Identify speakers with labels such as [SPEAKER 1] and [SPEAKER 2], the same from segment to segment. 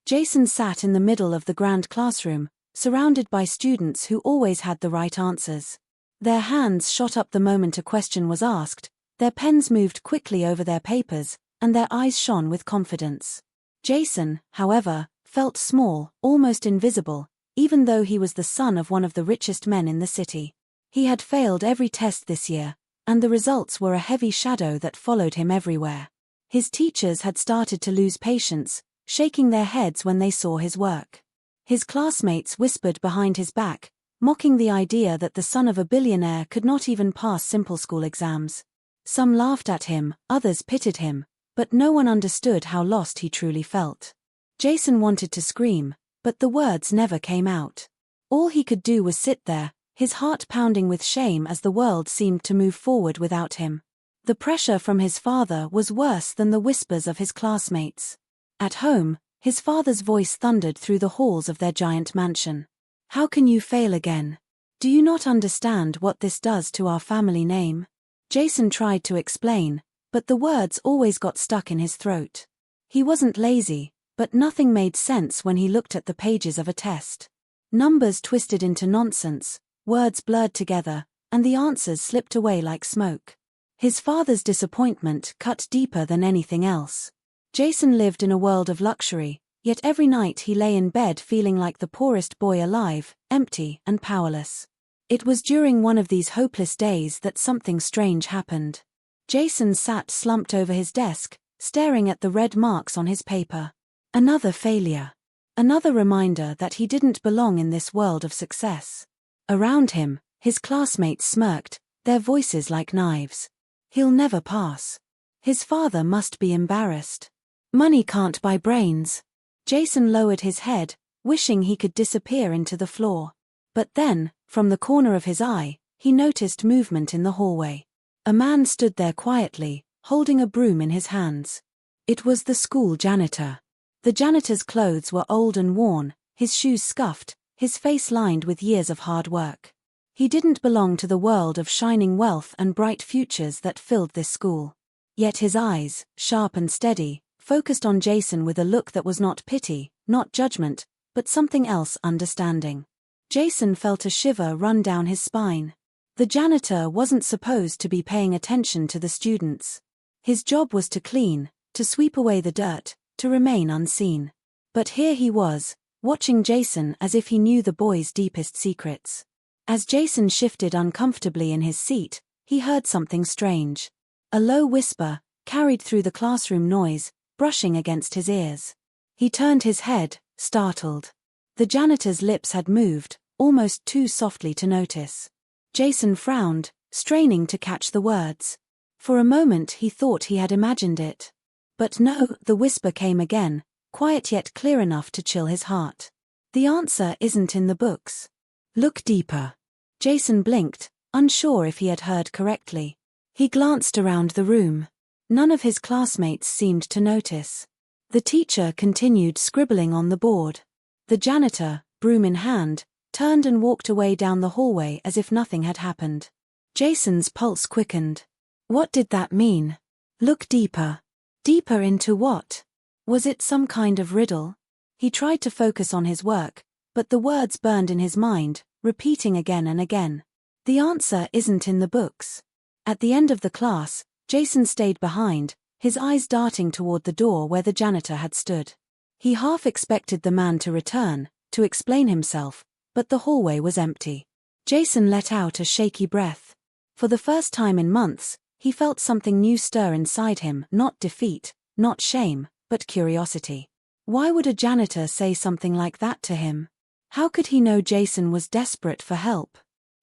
[SPEAKER 1] Jason sat in the middle of the grand classroom, surrounded by students who always had the right answers. Their hands shot up the moment a question was asked, their pens moved quickly over their papers, and their eyes shone with confidence. Jason, however, felt small, almost invisible, even though he was the son of one of the richest men in the city. He had failed every test this year, and the results were a heavy shadow that followed him everywhere. His teachers had started to lose patience, shaking their heads when they saw his work. His classmates whispered behind his back, mocking the idea that the son of a billionaire could not even pass simple school exams. Some laughed at him, others pitied him, but no one understood how lost he truly felt. Jason wanted to scream, but the words never came out. All he could do was sit there, his heart pounding with shame as the world seemed to move forward without him. The pressure from his father was worse than the whispers of his classmates. At home, his father's voice thundered through the halls of their giant mansion. "How can you fail again? Do you not understand what this does to our family name?" Jason tried to explain, but the words always got stuck in his throat. He wasn't lazy, but nothing made sense when he looked at the pages of a test. Numbers twisted into nonsense, words blurred together, and the answers slipped away like smoke. His father's disappointment cut deeper than anything else. Jason lived in a world of luxury, yet every night he lay in bed feeling like the poorest boy alive, empty and powerless. It was during one of these hopeless days that something strange happened. Jason sat slumped over his desk, staring at the red marks on his paper. Another failure. Another reminder that he didn't belong in this world of success. Around him, his classmates smirked, their voices like knives. He'll never pass. His father must be embarrassed. Money can't buy brains. Jason lowered his head, wishing he could disappear into the floor. But then, from the corner of his eye, he noticed movement in the hallway. A man stood there quietly, holding a broom in his hands. It was the school janitor. The janitor's clothes were old and worn, his shoes scuffed, his face lined with years of hard work. He didn't belong to the world of shining wealth and bright futures that filled this school. Yet his eyes, sharp and steady, focused on Jason with a look that was not pity, not judgment, but something else: understanding. Jason felt a shiver run down his spine. The janitor wasn't supposed to be paying attention to the students. His job was to clean, to sweep away the dirt, to remain unseen. But here he was, watching Jason as if he knew the boy's deepest secrets. As Jason shifted uncomfortably in his seat, he heard something strange. A low whisper, carried through the classroom noise, brushing against his ears. He turned his head, startled. The janitor's lips had moved, almost too softly to notice. Jason frowned, straining to catch the words. For a moment he thought he had imagined it. But no, the whisper came again, quiet yet clear enough to chill his heart. "The answer isn't in the books. Look deeper." Jason blinked, unsure if he had heard correctly. He glanced around the room. None of his classmates seemed to notice. The teacher continued scribbling on the board. The janitor, broom in hand, turned and walked away down the hallway as if nothing had happened. Jason's pulse quickened. What did that mean? Look deeper. Deeper into what? Was it some kind of riddle? He tried to focus on his work, but the words burned in his mind, repeating again and again. The answer isn't in the books. At the end of the class, Jason stayed behind, his eyes darting toward the door where the janitor had stood. He half expected the man to return, to explain himself, but the hallway was empty. Jason let out a shaky breath. For the first time in months, he felt something new stir inside him, not defeat, not shame, but curiosity. Why would a janitor say something like that to him? How could he know Jason was desperate for help?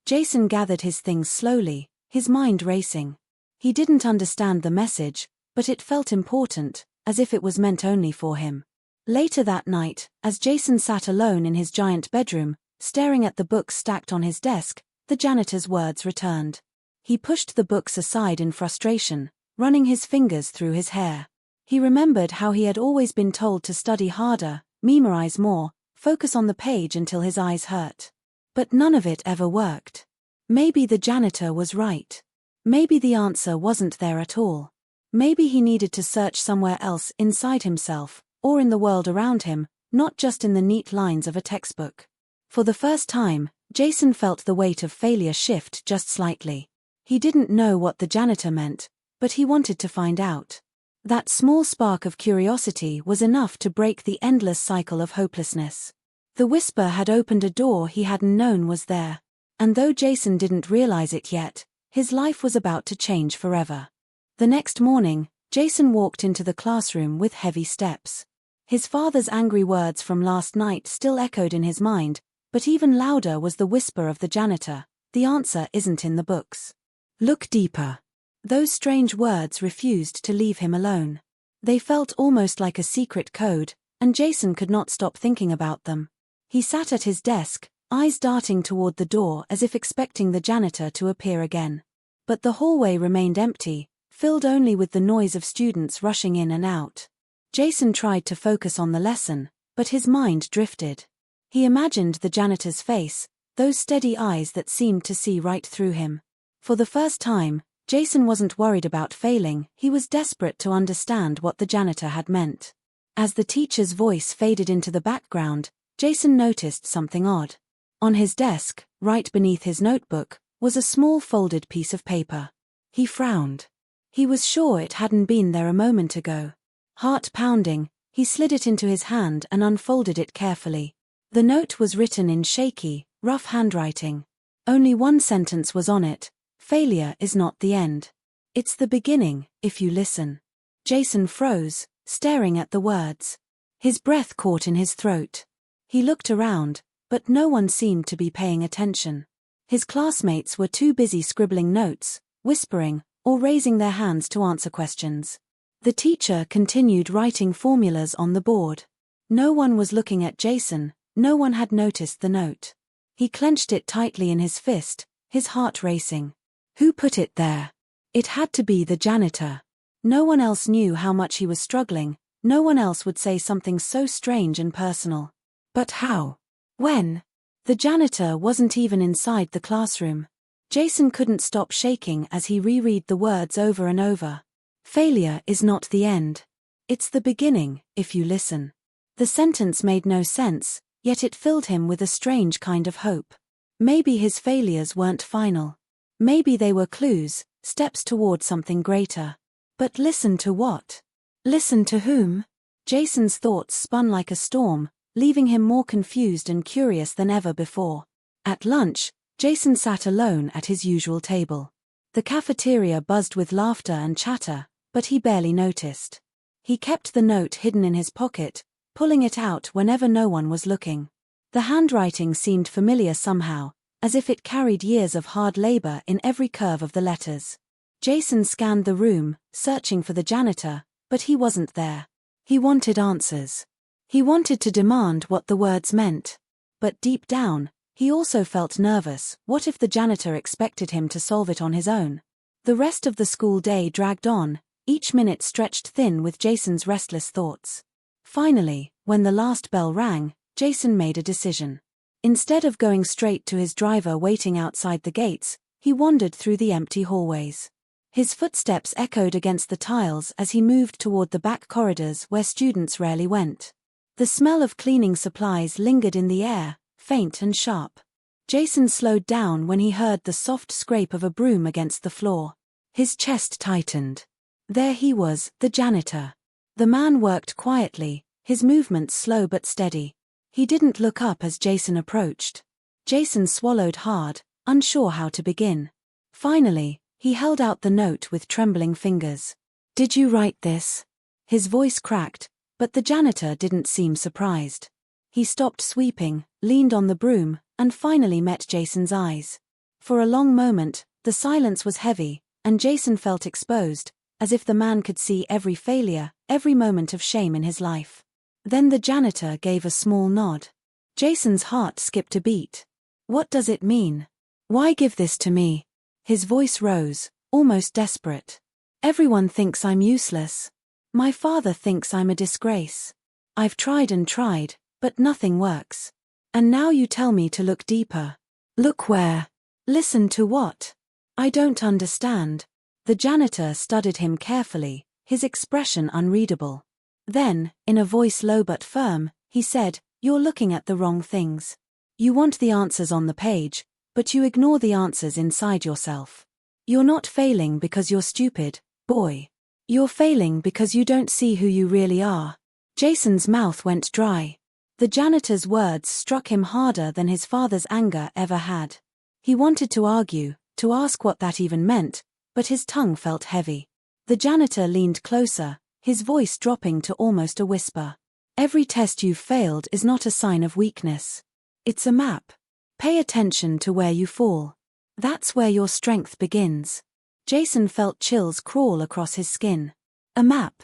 [SPEAKER 1] Jason gathered his things slowly, his mind racing. He didn't understand the message, but it felt important, as if it was meant only for him. Later that night, as Jason sat alone in his giant bedroom, staring at the books stacked on his desk, the janitor's words returned. He pushed the books aside in frustration, running his fingers through his hair. He remembered how he had always been told to study harder, memorize more, focus on the page until his eyes hurt. But none of it ever worked. Maybe the janitor was right. Maybe the answer wasn't there at all. Maybe he needed to search somewhere else inside himself, or in the world around him, not just in the neat lines of a textbook. For the first time, Jason felt the weight of failure shift just slightly. He didn't know what the janitor meant, but he wanted to find out. That small spark of curiosity was enough to break the endless cycle of hopelessness. The whisper had opened a door he hadn't known was there. And though Jason didn't realize it yet, his life was about to change forever. The next morning, Jason walked into the classroom with heavy steps. His father's angry words from last night still echoed in his mind, but even louder was the whisper of the janitor: "The answer isn't in the books. Look deeper." Those strange words refused to leave him alone. They felt almost like a secret code, and Jason could not stop thinking about them. He sat at his desk, eyes darting toward the door as if expecting the janitor to appear again. But the hallway remained empty, filled only with the noise of students rushing in and out. Jason tried to focus on the lesson, but his mind drifted. He imagined the janitor's face, those steady eyes that seemed to see right through him. For the first time, Jason wasn't worried about failing, he was desperate to understand what the janitor had meant. As the teacher's voice faded into the background, Jason noticed something odd. On his desk, right beneath his notebook, was a small folded piece of paper. He frowned. He was sure it hadn't been there a moment ago. Heart pounding, he slid it into his hand and unfolded it carefully. The note was written in shaky, rough handwriting. Only one sentence was on it: "Failure is not the end. It's the beginning, if you listen." Jason froze, staring at the words. His breath caught in his throat. He looked around, but no one seemed to be paying attention. His classmates were too busy scribbling notes, whispering, or raising their hands to answer questions. The teacher continued writing formulas on the board. No one was looking at Jason, no one had noticed the note. He clenched it tightly in his fist, his heart racing. Who put it there? It had to be the janitor. No one else knew how much he was struggling, no one else would say something so strange and personal. But how? When? The janitor wasn't even inside the classroom. Jason couldn't stop shaking as he reread the words over and over. Failure is not the end. It's the beginning, if you listen. The sentence made no sense, yet it filled him with a strange kind of hope. Maybe his failures weren't final. Maybe they were clues, steps toward something greater. But listen to what? Listen to whom? Jason's thoughts spun like a storm, leaving him more confused and curious than ever before. At lunch, Jason sat alone at his usual table. The cafeteria buzzed with laughter and chatter, but he barely noticed. He kept the note hidden in his pocket, pulling it out whenever no one was looking. The handwriting seemed familiar somehow, as if it carried years of hard labor in every curve of the letters. Jason scanned the room, searching for the janitor, but he wasn't there. He wanted answers. He wanted to demand what the words meant. But deep down, he also felt nervous. What if the janitor expected him to solve it on his own? The rest of the school day dragged on, each minute stretched thin with Jason's restless thoughts. Finally, when the last bell rang, Jason made a decision. Instead of going straight to his driver waiting outside the gates, he wandered through the empty hallways. His footsteps echoed against the tiles as he moved toward the back corridors where students rarely went. The smell of cleaning supplies lingered in the air, faint and sharp. Jason slowed down when he heard the soft scrape of a broom against the floor. His chest tightened. There he was, the janitor. The man worked quietly, his movements slow but steady. He didn't look up as Jason approached. Jason swallowed hard, unsure how to begin. Finally, he held out the note with trembling fingers. "Did you write this?" His voice cracked, but the janitor didn't seem surprised. He stopped sweeping, leaned on the broom, and finally met Jason's eyes. For a long moment, the silence was heavy, and Jason felt exposed, as if the man could see every failure, every moment of shame in his life. Then the janitor gave a small nod. Jason's heart skipped a beat. "What does it mean? Why give this to me?" His voice rose, almost desperate. "Everyone thinks I'm useless. My father thinks I'm a disgrace. I've tried and tried, but nothing works. And now you tell me to look deeper. Look where? Listen to what? I don't understand." The janitor studied him carefully, his expression unreadable. Then, in a voice low but firm, he said, "You're looking at the wrong things. You want the answers on the page, but you ignore the answers inside yourself. You're not failing because you're stupid, boy. You're failing because you don't see who you really are." Jason's mouth went dry. The janitor's words struck him harder than his father's anger ever had. He wanted to argue, to ask what that even meant, but his tongue felt heavy. The janitor leaned closer, his voice dropping to almost a whisper. "Every test you've failed is not a sign of weakness. It's a map. Pay attention to where you fall. That's where your strength begins." Jason felt chills crawl across his skin. A map.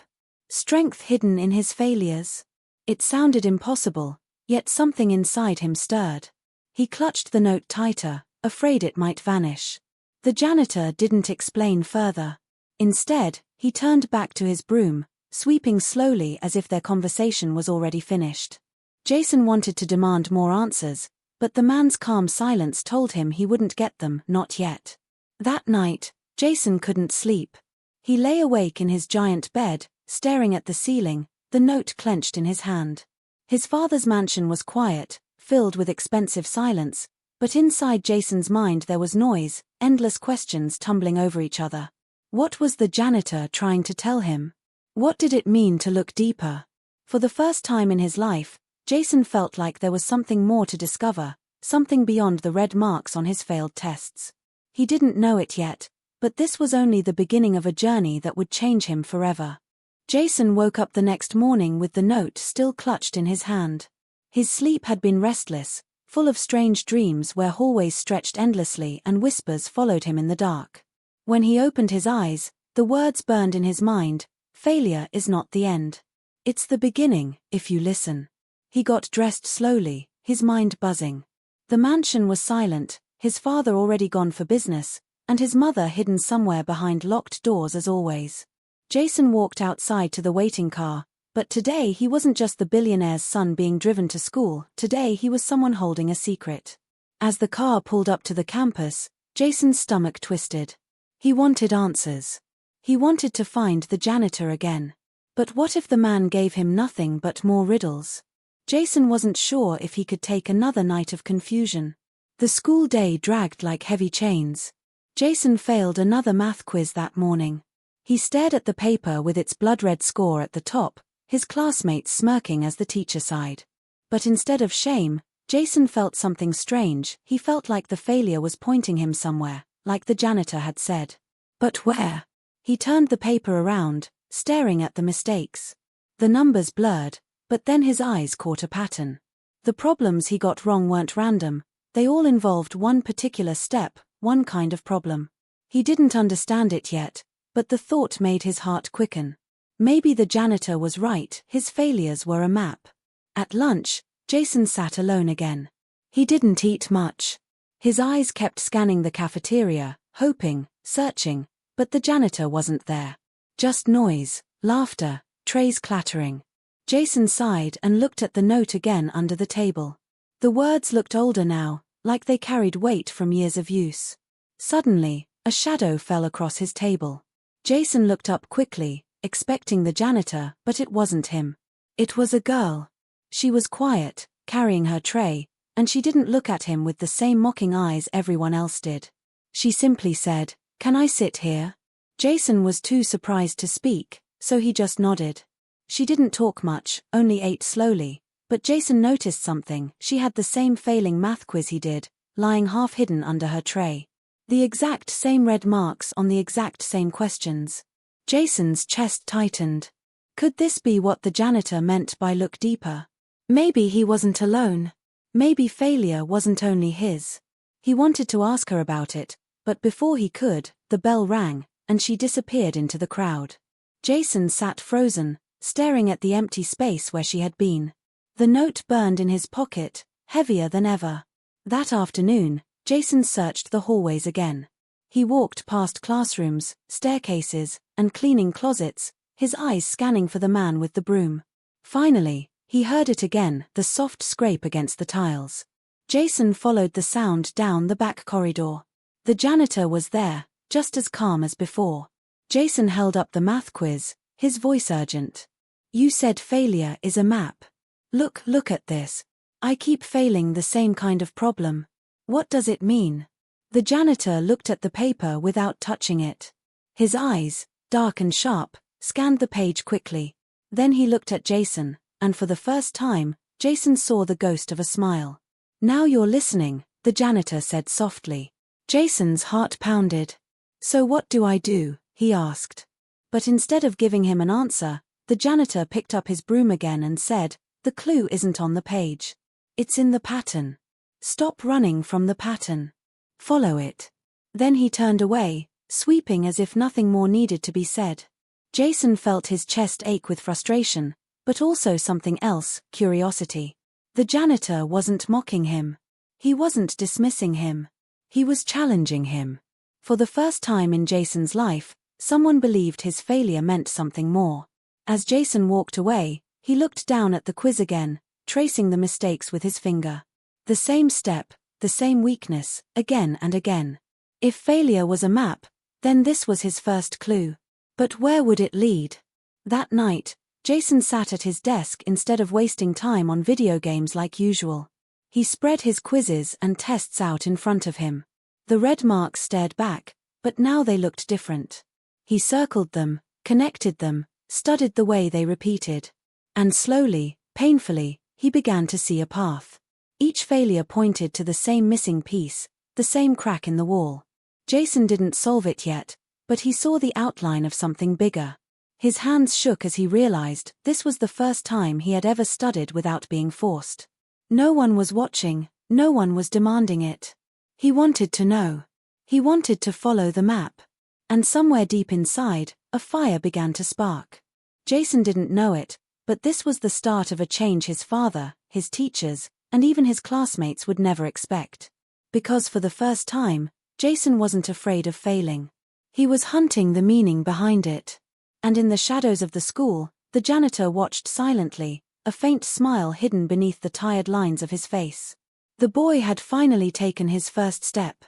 [SPEAKER 1] Strength hidden in his failures. It sounded impossible, yet something inside him stirred. He clutched the note tighter, afraid it might vanish. The janitor didn't explain further. Instead, he turned back to his broom, sweeping slowly as if their conversation was already finished. Jason wanted to demand more answers, but the man's calm silence told him he wouldn't get them, not yet. That night, Jason couldn't sleep. He lay awake in his giant bed, staring at the ceiling, the note clenched in his hand. His father's mansion was quiet, filled with expensive silence, but inside Jason's mind there was noise, endless questions tumbling over each other. What was the janitor trying to tell him? What did it mean to look deeper? For the first time in his life, Jason felt like there was something more to discover, something beyond the red marks on his failed tests. He didn't know it yet, but this was only the beginning of a journey that would change him forever. Jason woke up the next morning with the note still clutched in his hand. His sleep had been restless, full of strange dreams where hallways stretched endlessly and whispers followed him in the dark. When he opened his eyes, the words burned in his mind: "Failure is not the end. It's the beginning, if you listen." He got dressed slowly, his mind buzzing. The mansion was silent, his father already gone for business, and his mother hidden somewhere behind locked doors as always. Jason walked outside to the waiting car, but today he wasn't just the billionaire's son being driven to school, today he was someone holding a secret. As the car pulled up to the campus, Jason's stomach twisted. He wanted answers. He wanted to find the janitor again. But what if the man gave him nothing but more riddles? Jason wasn't sure if he could take another night of confusion. The school day dragged like heavy chains. Jason failed another math quiz that morning. He stared at the paper with its blood-red score at the top, his classmates smirking as the teacher sighed. But instead of shame, Jason felt something strange. He felt like the failure was pointing him somewhere, like the janitor had said. But where? He turned the paper around, staring at the mistakes. The numbers blurred, but then his eyes caught a pattern. The problems he got wrong weren't random, they all involved one particular step, one kind of problem. He didn't understand it yet, but the thought made his heart quicken. Maybe the janitor was right, his failures were a map. At lunch, Jason sat alone again. He didn't eat much. His eyes kept scanning the cafeteria, hoping, searching, but the janitor wasn't there. Just noise, laughter, trays clattering. Jason sighed and looked at the note again under the table. The words looked older now, like they carried weight from years of use. Suddenly, a shadow fell across his table. Jason looked up quickly, expecting the janitor, but it wasn't him. It was a girl. She was quiet, carrying her tray, and she didn't look at him with the same mocking eyes everyone else did. She simply said, "Can I sit here?" Jason was too surprised to speak, so he just nodded. She didn't talk much, only ate slowly, but Jason noticed something. She had the same failing math quiz he did, lying half hidden under her tray. The exact same red marks on the exact same questions. Jason's chest tightened. Could this be what the janitor meant by look deeper? Maybe he wasn't alone. Maybe failure wasn't only his. He wanted to ask her about it, but before he could, the bell rang, and she disappeared into the crowd. Jason sat frozen, staring at the empty space where she had been. The note burned in his pocket, heavier than ever. That afternoon, Jason searched the hallways again. He walked past classrooms, staircases, and cleaning closets, his eyes scanning for the man with the broom. Finally, he heard it again, the soft scrape against the tiles. Jason followed the sound down the back corridor. The janitor was there, just as calm as before. Jason held up the math quiz, his voice urgent. "You said failure is a map. Look at this. I keep failing the same kind of problem. What does it mean?" The janitor looked at the paper without touching it. His eyes, dark and sharp, scanned the page quickly. Then he looked at Jason, and for the first time, Jason saw the ghost of a smile. "Now you're listening," the janitor said softly. Jason's heart pounded. "So what do I do?" he asked. But instead of giving him an answer, the janitor picked up his broom again and said, "The clue isn't on the page. It's in the pattern. Stop running from the pattern. Follow it." Then he turned away, sweeping as if nothing more needed to be said. Jason felt his chest ache with frustration, but also something else, curiosity. The janitor wasn't mocking him. He wasn't dismissing him. He was challenging him. For the first time in Jason's life, someone believed his failure meant something more. As Jason walked away, he looked down at the quiz again, tracing the mistakes with his finger. The same step, the same weakness, again and again. If failure was a map, then this was his first clue. But where would it lead? That night, Jason sat at his desk instead of wasting time on video games like usual. He spread his quizzes and tests out in front of him. The red marks stared back, but now they looked different. He circled them, connected them, studied the way they repeated. And slowly, painfully, he began to see a path. Each failure pointed to the same missing piece, the same crack in the wall. Jason didn't solve it yet, but he saw the outline of something bigger. His hands shook as he realized this was the first time he had ever studied without being forced. No one was watching, no one was demanding it. He wanted to know. He wanted to follow the map. And somewhere deep inside, a fire began to spark. Jason didn't know it, but this was the start of a change his father, his teachers, and even his classmates would never expect. Because for the first time, Jason wasn't afraid of failing. He was hunting the meaning behind it. And in the shadows of the school, the janitor watched silently, a faint smile hidden beneath the tired lines of his face. The boy had finally taken his first step.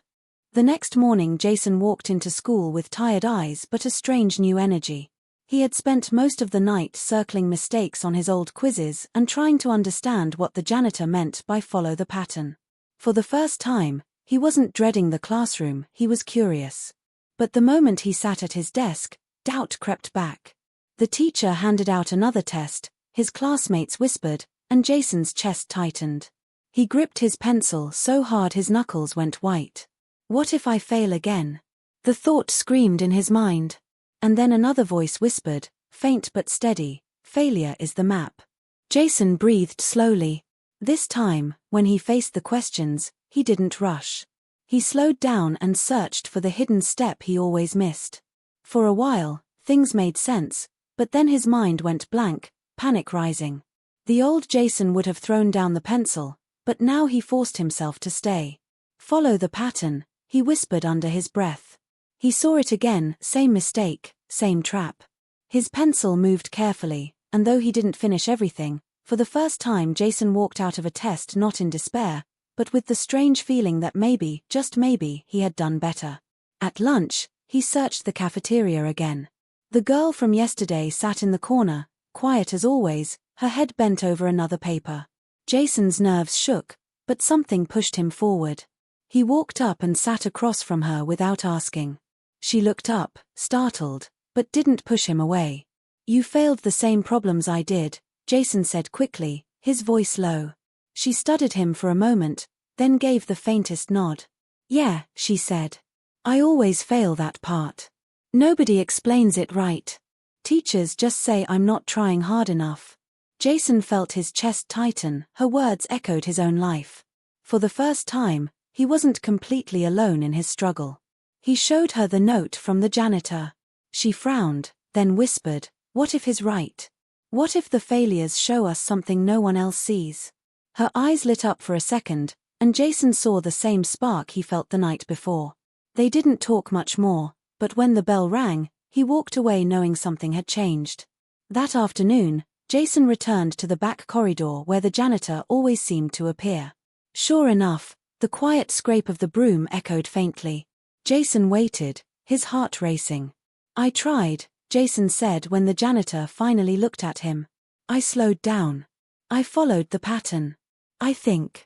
[SPEAKER 1] The next morning Jason walked into school with tired eyes but a strange new energy. He had spent most of the night circling mistakes on his old quizzes and trying to understand what the janitor meant by follow the pattern. For the first time, he wasn't dreading the classroom, he was curious. But the moment he sat at his desk, doubt crept back. The teacher handed out another test, his classmates whispered, and Jason's chest tightened. He gripped his pencil so hard his knuckles went white. What if I fail again? The thought screamed in his mind. And then another voice whispered, faint but steady, failure is the map. Jason breathed slowly. This time, when he faced the questions, he didn't rush. He slowed down and searched for the hidden step he always missed. For a while, things made sense, but then his mind went blank, panic rising. The old Jason would have thrown down the pencil, but now he forced himself to stay. Follow the pattern, he whispered under his breath. He saw it again, same mistake, same trap. His pencil moved carefully, and though he didn't finish everything, for the first time Jason walked out of a test not in despair, but with the strange feeling that maybe, just maybe, he had done better. At lunch, he searched the cafeteria again. The girl from yesterday sat in the corner, quiet as always, her head bent over another paper. Jason's nerves shook, but something pushed him forward. He walked up and sat across from her without asking. She looked up, startled, but didn't push him away. "You failed the same problems I did," Jason said quickly, his voice low. She studied him for a moment, then gave the faintest nod. "Yeah," she said. "I always fail that part. Nobody explains it right. Teachers just say I'm not trying hard enough." Jason felt his chest tighten, her words echoed his own life. For the first time, he wasn't completely alone in his struggle. He showed her the note from the janitor. She frowned, then whispered, "What if he's right? What if the failures show us something no one else sees?" Her eyes lit up for a second, and Jason saw the same spark he felt the night before. They didn't talk much more, but when the bell rang, he walked away knowing something had changed. That afternoon, Jason returned to the back corridor where the janitor always seemed to appear. Sure enough, the quiet scrape of the broom echoed faintly. Jason waited, his heart racing. "I tried," Jason said when the janitor finally looked at him. "I slowed down. I followed the pattern. I think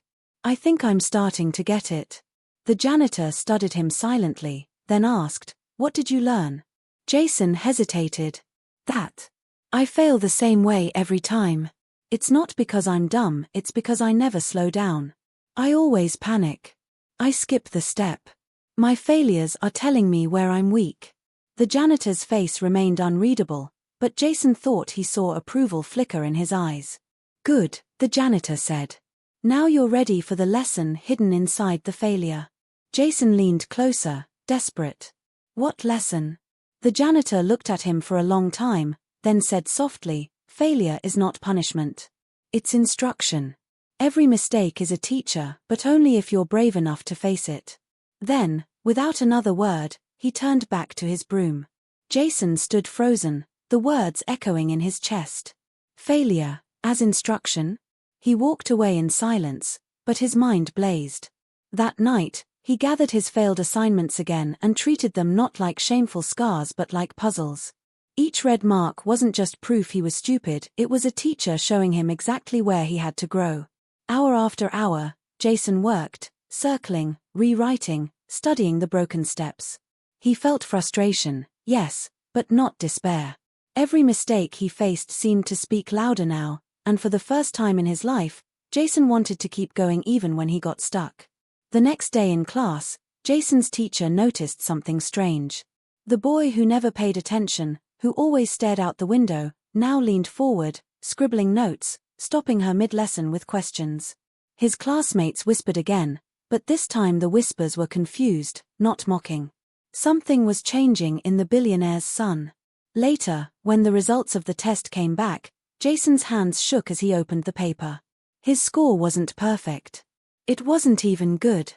[SPEAKER 1] I'm starting to get it. The janitor studied him silently, then asked, "What did you learn?" Jason hesitated. "That. I fail the same way every time. It's not because I'm dumb, it's because I never slow down. I always panic. I skip the step. My failures are telling me where I'm weak." The janitor's face remained unreadable, but Jason thought he saw approval flicker in his eyes. "Good," the janitor said. "Now you're ready for the lesson hidden inside the failure." Jason leaned closer, desperate. "What lesson?" The janitor looked at him for a long time, then said softly, "Failure is not punishment. It's instruction. Every mistake is a teacher, but only if you're brave enough to face it." Then, without another word, he turned back to his broom. Jason stood frozen, the words echoing in his chest. Failure, as instruction? He walked away in silence, but his mind blazed. That night, he gathered his failed assignments again and treated them not like shameful scars but like puzzles. Each red mark wasn't just proof he was stupid, it was a teacher showing him exactly where he had to grow. Hour after hour, Jason worked, circling, rewriting, studying the broken steps. He felt frustration, yes, but not despair. Every mistake he faced seemed to speak louder now, and for the first time in his life, Jason wanted to keep going even when he got stuck. The next day in class, Jason's teacher noticed something strange. The boy who never paid attention, who always stared out the window, now leaned forward, scribbling notes, stopping her mid-lesson with questions. His classmates whispered again, but this time the whispers were confused, not mocking. Something was changing in the billionaire's son. Later, when the results of the test came back, Jason's hands shook as he opened the paper. His score wasn't perfect. It wasn't even good.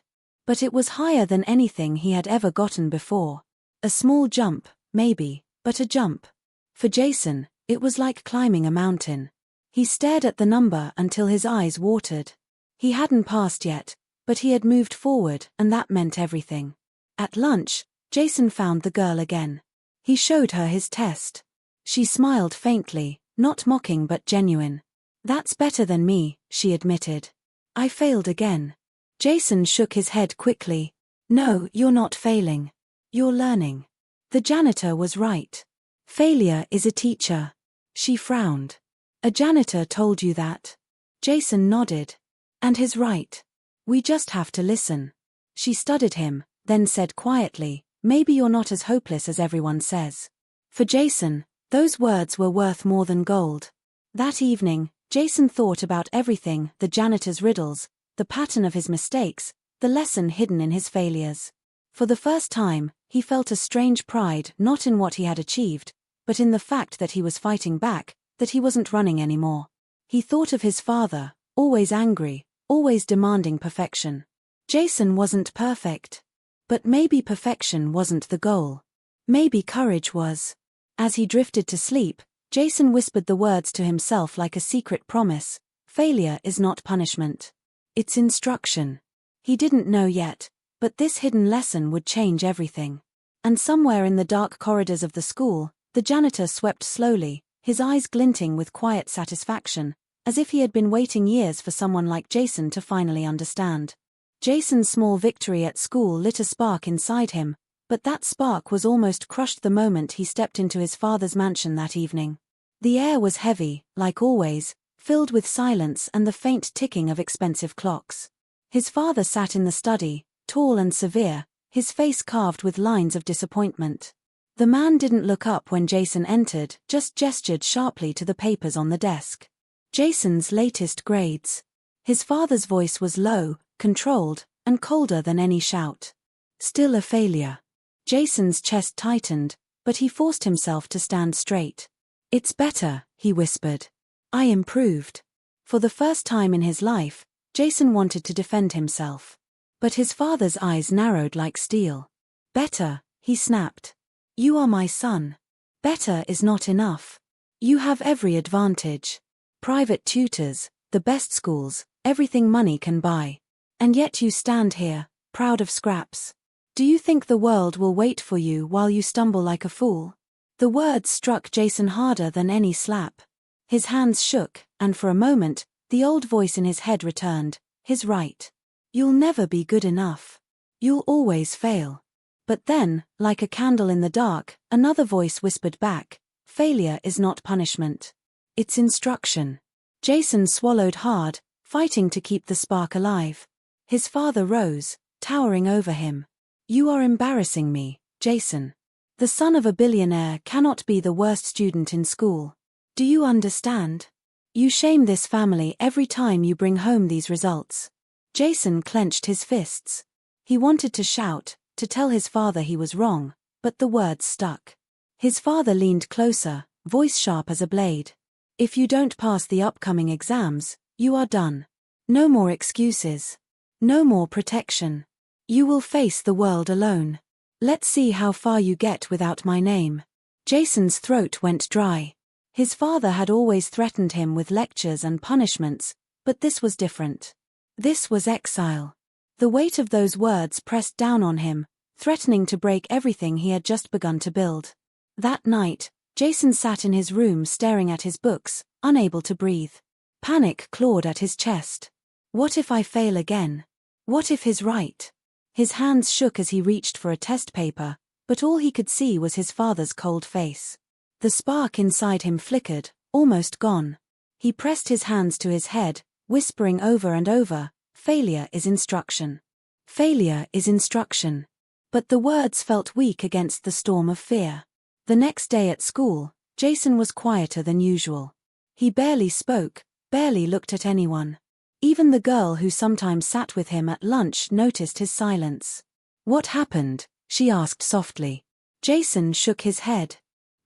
[SPEAKER 1] But it was higher than anything he had ever gotten before. A small jump, maybe, but a jump. For Jason, it was like climbing a mountain. He stared at the number until his eyes watered. He hadn't passed yet, but he had moved forward, and that meant everything. At lunch, Jason found the girl again. He showed her his test. She smiled faintly, not mocking but genuine. "That's better than me," she admitted. "I failed again." Jason shook his head quickly. "No, you're not failing. You're learning." The janitor was right. Failure is a teacher. She frowned. "A janitor told you that?" Jason nodded. "And he's right. We just have to listen." She studied him, then said quietly, "Maybe you're not as hopeless as everyone says." For Jason, those words were worth more than gold. That evening, Jason thought about everything, the janitor's riddles, the pattern of his mistakes, the lesson hidden in his failures. For the first time, he felt a strange pride not in what he had achieved, but in the fact that he was fighting back, that he wasn't running anymore. He thought of his father, always angry, always demanding perfection. Jason wasn't perfect. But maybe perfection wasn't the goal. Maybe courage was. As he drifted to sleep, Jason whispered the words to himself like a secret promise. Failure is not punishment. It's instruction. He didn't know yet, but this hidden lesson would change everything. And somewhere in the dark corridors of the school, the janitor swept slowly, his eyes glinting with quiet satisfaction, as if he had been waiting years for someone like Jason to finally understand. Jason's small victory at school lit a spark inside him, but that spark was almost crushed the moment he stepped into his father's mansion that evening. The air was heavy, like always, filled with silence and the faint ticking of expensive clocks. His father sat in the study, tall and severe, his face carved with lines of disappointment. The man didn't look up when Jason entered, just gestured sharply to the papers on the desk. Jason's latest grades. His father's voice was low, controlled, and colder than any shout. Still a failure. Jason's chest tightened, but he forced himself to stand straight. "It's better," he whispered. "I improved." For the first time in his life, Jason wanted to defend himself. But his father's eyes narrowed like steel. "Better," he snapped. "You are my son. Better is not enough. You have every advantage. Private tutors, the best schools, everything money can buy. And yet you stand here, proud of scraps. Do you think the world will wait for you while you stumble like a fool?" The words struck Jason harder than any slap. His hands shook, and for a moment, The old voice in his head returned, his right. You'll never be good enough. You'll always fail. But then, like a candle in the dark, another voice whispered back, failure is not punishment. It's instruction. Jason swallowed hard, fighting to keep the spark alive. His father rose, towering over him. You are embarrassing me, Jason. The son of a billionaire cannot be the worst student in school. Do you understand? You shame this family every time you bring home these results. Jason clenched his fists. He wanted to shout, to tell his father he was wrong, but the words stuck. His father leaned closer, voice sharp as a blade. If you don't pass the upcoming exams, you are done. No more excuses. No more protection. You will face the world alone. Let's see how far you get without my name. Jason's throat went dry. His father had always threatened him with lectures and punishments, but this was different. This was exile. The weight of those words pressed down on him, threatening to break everything he had just begun to build. That night, Jason sat in his room staring at his books, unable to breathe. Panic clawed at his chest. What if I fail again? What if he's right? His hands shook as he reached for a test paper, but all he could see was his father's cold face. The spark inside him flickered, almost gone. He pressed his hands to his head, whispering over and over, failure is instruction. Failure is instruction. But the words felt weak against the storm of fear. The next day at school, Jason was quieter than usual. He barely spoke, barely looked at anyone. Even the girl who sometimes sat with him at lunch noticed his silence. What happened? She asked softly. Jason shook his head.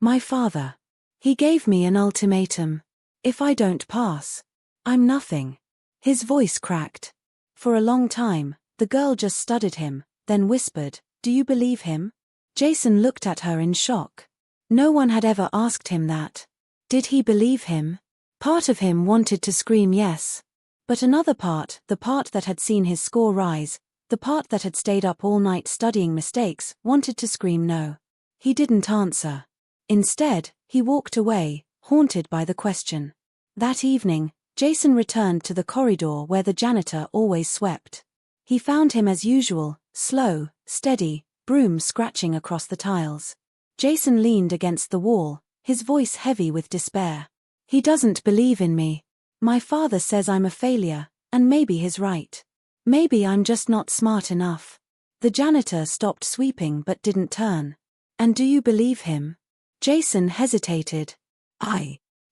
[SPEAKER 1] My father. He gave me an ultimatum. If I don't pass, I'm nothing. His voice cracked. For a long time, the girl just studied him, then whispered, Do you believe him? Jason looked at her in shock. No one had ever asked him that. Did he believe him? Part of him wanted to scream yes. But another part, the part that had seen his score rise, the part that had stayed up all night studying mistakes, wanted to scream no. He didn't answer. Instead, he walked away, haunted by the question. That evening, Jason returned to the corridor where the janitor always swept. He found him as usual, slow, steady, broom scratching across the tiles. Jason leaned against the wall, his voice heavy with despair. He doesn't believe in me. My father says I'm a failure, and maybe he's right. Maybe I'm just not smart enough. The janitor stopped sweeping but didn't turn. And do you believe him? Jason hesitated.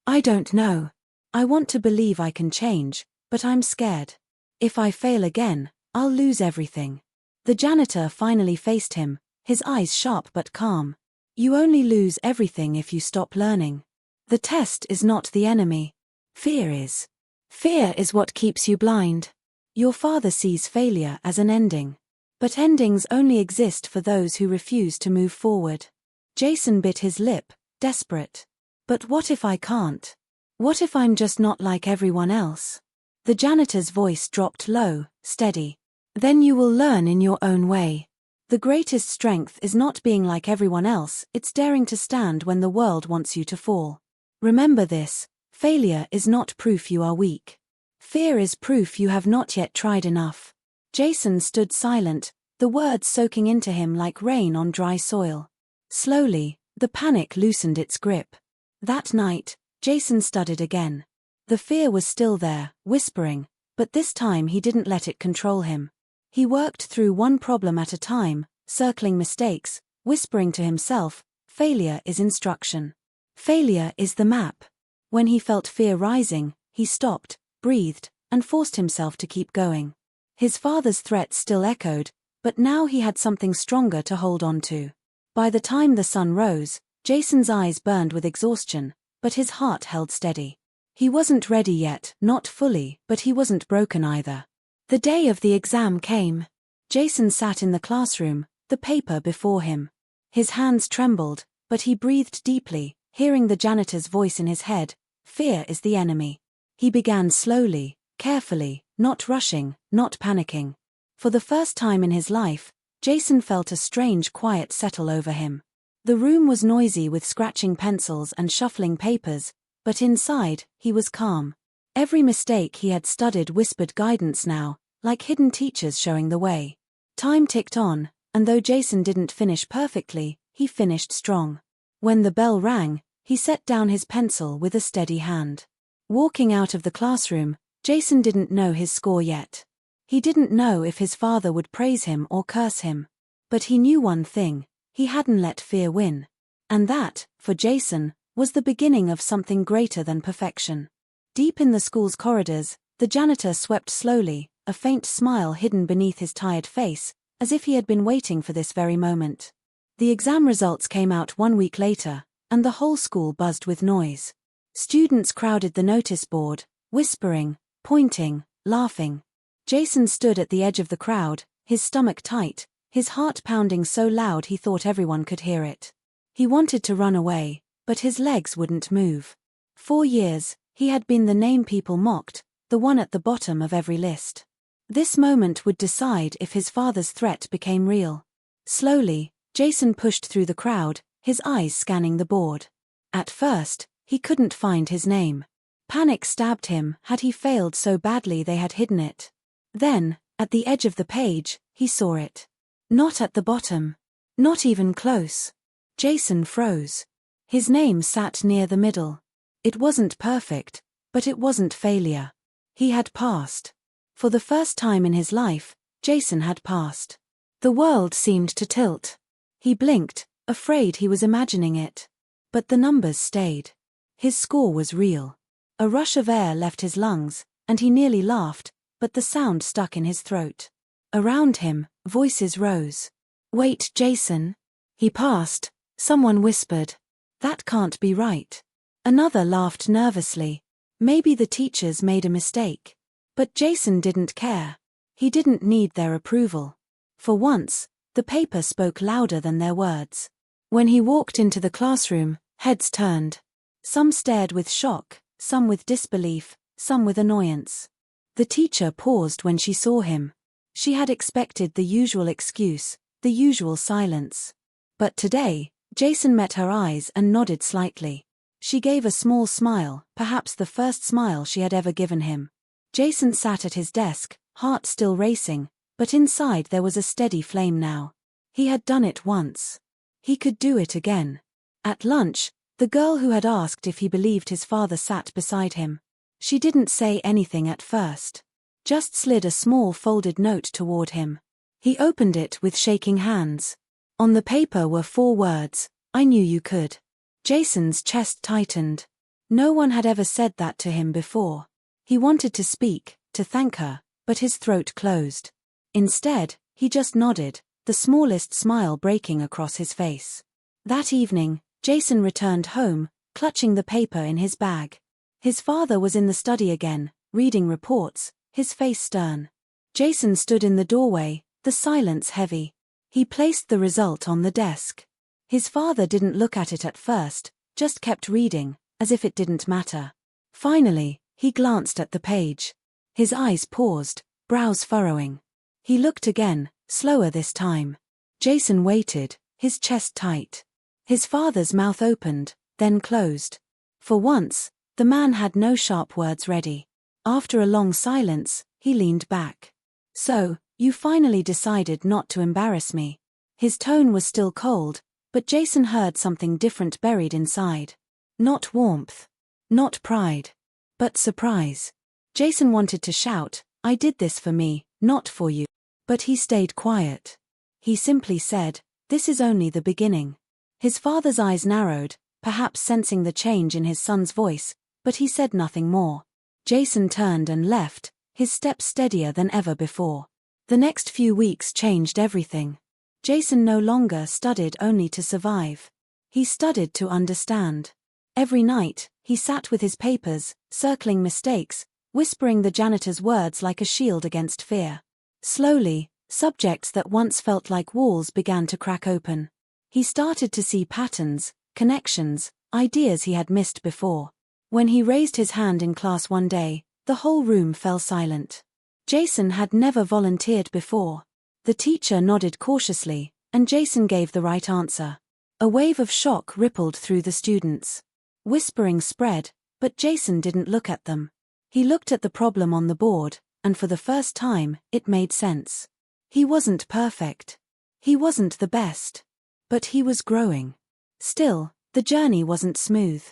[SPEAKER 1] I don't know. I want to believe I can change, but I'm scared. If I fail again, I'll lose everything. The janitor finally faced him, his eyes sharp but calm. You only lose everything if you stop learning. The test is not the enemy. Fear is. Fear is what keeps you blind. Your father sees failure as an ending. But endings only exist for those who refuse to move forward. Jason bit his lip, desperate. But what if I can't? What if I'm just not like everyone else? The janitor's voice dropped low, steady. Then you will learn in your own way. The greatest strength is not being like everyone else, it's daring to stand when the world wants you to fall. Remember this, failure is not proof you are weak. Fear is proof you have not yet tried enough. Jason stood silent, the words soaking into him like rain on dry soil. Slowly, the panic loosened its grip. That night, Jason studied again. The fear was still there, whispering, but this time he didn't let it control him. He worked through one problem at a time, circling mistakes, whispering to himself, failure is instruction. Failure is the map. When he felt fear rising, he stopped, breathed, and forced himself to keep going. His father's threats still echoed, but now he had something stronger to hold on to. By the time the sun rose, Jason's eyes burned with exhaustion, but his heart held steady. He wasn't ready yet, not fully, but he wasn't broken either. The day of the exam came. Jason sat in the classroom, the paper before him. His hands trembled, but he breathed deeply, hearing the janitor's voice in his head, fear is the enemy. He began slowly, carefully, not rushing, not panicking. For the first time in his life, Jason felt a strange quiet settle over him. The room was noisy with scratching pencils and shuffling papers, but inside, he was calm. Every mistake he had studied whispered guidance now, like hidden teachers showing the way. Time ticked on, and though Jason didn't finish perfectly, he finished strong. When the bell rang, he set down his pencil with a steady hand. Walking out of the classroom, Jason didn't know his score yet. He didn't know if his father would praise him or curse him. But he knew one thing: he hadn't let fear win. And that, for Jason, was the beginning of something greater than perfection. Deep in the school's corridors, the janitor swept slowly, a faint smile hidden beneath his tired face, as if he had been waiting for this very moment. The exam results came out 1 week later, and the whole school buzzed with noise. Students crowded the notice board, whispering, pointing, laughing. Jason stood at the edge of the crowd, his stomach tight, his heart pounding so loud he thought everyone could hear it. He wanted to run away, but his legs wouldn't move. 4 years, he had been the name people mocked, the one at the bottom of every list. This moment would decide if his father's threat became real. Slowly, Jason pushed through the crowd, his eyes scanning the board. At first, he couldn't find his name. Panic stabbed him. Had he failed so badly they had hidden it? Then, at the edge of the page, he saw it. Not at the bottom. Not even close. Jason froze. His name sat near the middle. It wasn't perfect, but it wasn't failure. He had passed. For the first time in his life, Jason had passed. The world seemed to tilt. He blinked, afraid he was imagining it. But the numbers stayed. His score was real. A rush of air left his lungs, and he nearly laughed, but the sound stuck in his throat. Around him, voices rose. "Wait, Jason." He passed. Someone whispered. "That can't be right." Another laughed nervously. Maybe the teachers made a mistake. But Jason didn't care. He didn't need their approval. For once, the paper spoke louder than their words. When he walked into the classroom, heads turned. Some stared with shock, some with disbelief, some with annoyance. The teacher paused when she saw him. She had expected the usual excuse, the usual silence. But today, Jason met her eyes and nodded slightly. She gave a small smile, perhaps the first smile she had ever given him. Jason sat at his desk, heart still racing, but inside there was a steady flame now. He had done it once. He could do it again. At lunch, the girl who had asked if he believed his father sat beside him. She didn't say anything at first. Just slid a small folded note toward him. He opened it with shaking hands. On the paper were 4 words: "I knew you could." Jason's chest tightened. No one had ever said that to him before. He wanted to speak, to thank her, but his throat closed. Instead, he just nodded, the smallest smile breaking across his face. That evening, Jason returned home, clutching the paper in his bag. His father was in the study again, reading reports, his face stern. Jason stood in the doorway, the silence heavy. He placed the result on the desk. His father didn't look at it at first, just kept reading, as if it didn't matter. Finally, he glanced at the page. His eyes paused, brows furrowing. He looked again, slower this time. Jason waited, his chest tight. His father's mouth opened, then closed. For once, the man had no sharp words ready. After a long silence, he leaned back. "So, you finally decided not to embarrass me." His tone was still cold, but Jason heard something different buried inside. Not warmth. Not pride. But surprise. Jason wanted to shout, "I did this for me, not for you." But he stayed quiet. He simply said, "This is only the beginning." His father's eyes narrowed, perhaps sensing the change in his son's voice, but he said nothing more. Jason turned and left, his steps steadier than ever before. The next few weeks changed everything. Jason no longer studied only to survive. He studied to understand. Every night, he sat with his papers, circling mistakes, whispering the janitor's words like a shield against fear. Slowly, subjects that once felt like walls began to crack open. He started to see patterns, connections, ideas he had missed before. When he raised his hand in class one day, the whole room fell silent. Jason had never volunteered before. The teacher nodded cautiously, and Jason gave the right answer. A wave of shock rippled through the students. Whispering spread, but Jason didn't look at them. He looked at the problem on the board, and for the first time, it made sense. He wasn't perfect. He wasn't the best. But he was growing. Still, the journey wasn't smooth.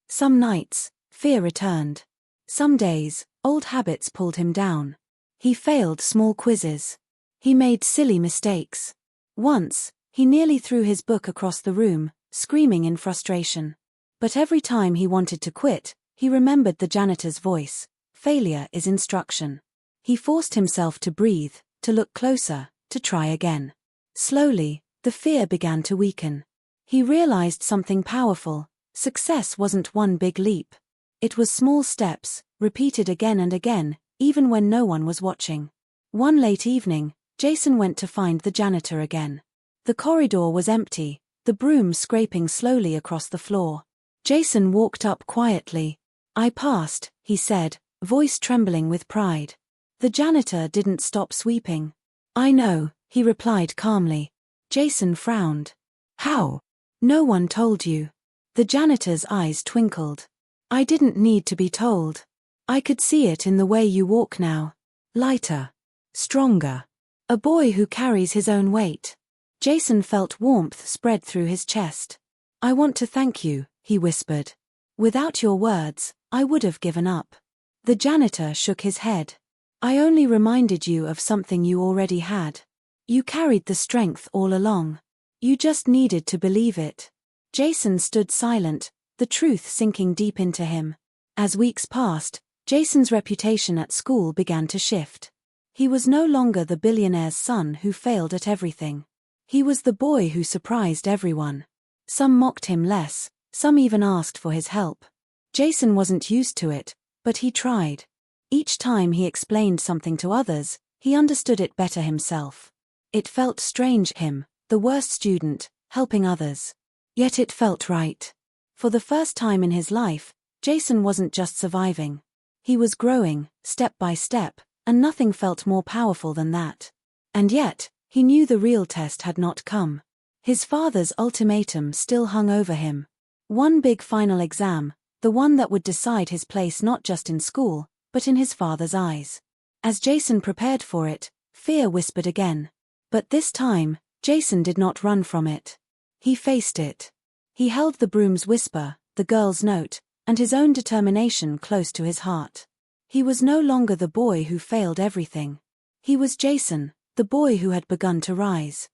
[SPEAKER 1] Some nights, fear returned. Some days, old habits pulled him down. He failed small quizzes. He made silly mistakes. Once, he nearly threw his book across the room, screaming in frustration. But every time he wanted to quit, he remembered the janitor's voice. Failure is instruction. He forced himself to breathe, to look closer, to try again. Slowly, the fear began to weaken. He realized something powerful. Success wasn't one big leap. It was small steps, repeated again and again, even when no one was watching. One late evening, Jason went to find the janitor again. The corridor was empty, the broom scraping slowly across the floor. Jason walked up quietly. "I passed," he said, voice trembling with pride. The janitor didn't stop sweeping. "I know," he replied calmly. Jason frowned. "How?" "No one told you." The janitor's eyes twinkled. "I didn't need to be told. I could see it in the way you walk now. Lighter. Stronger. A boy who carries his own weight." Jason felt warmth spread through his chest. "I want to thank you," he whispered. "Without your words, I would have given up." The janitor shook his head. "I only reminded you of something you already had. You carried the strength all along. You just needed to believe it." Jason stood silent, the truth sinking deep into him. As weeks passed, Jason's reputation at school began to shift. He was no longer the billionaire's son who failed at everything. He was the boy who surprised everyone. Some mocked him less, some even asked for his help. Jason wasn't used to it, but he tried. Each time he explained something to others, he understood it better himself. It felt strange, him, the worst student, helping others. Yet it felt right. For the first time in his life, Jason wasn't just surviving. He was growing, step by step, and nothing felt more powerful than that. And yet, he knew the real test had not come. His father's ultimatum still hung over him. One big final exam, the one that would decide his place not just in school, but in his father's eyes. As Jason prepared for it, fear whispered again. But this time, Jason did not run from it. He faced it. He held the broom's whisper, the girl's note, and his own determination close to his heart. He was no longer the boy who failed everything. He was Jason, the boy who had begun to rise.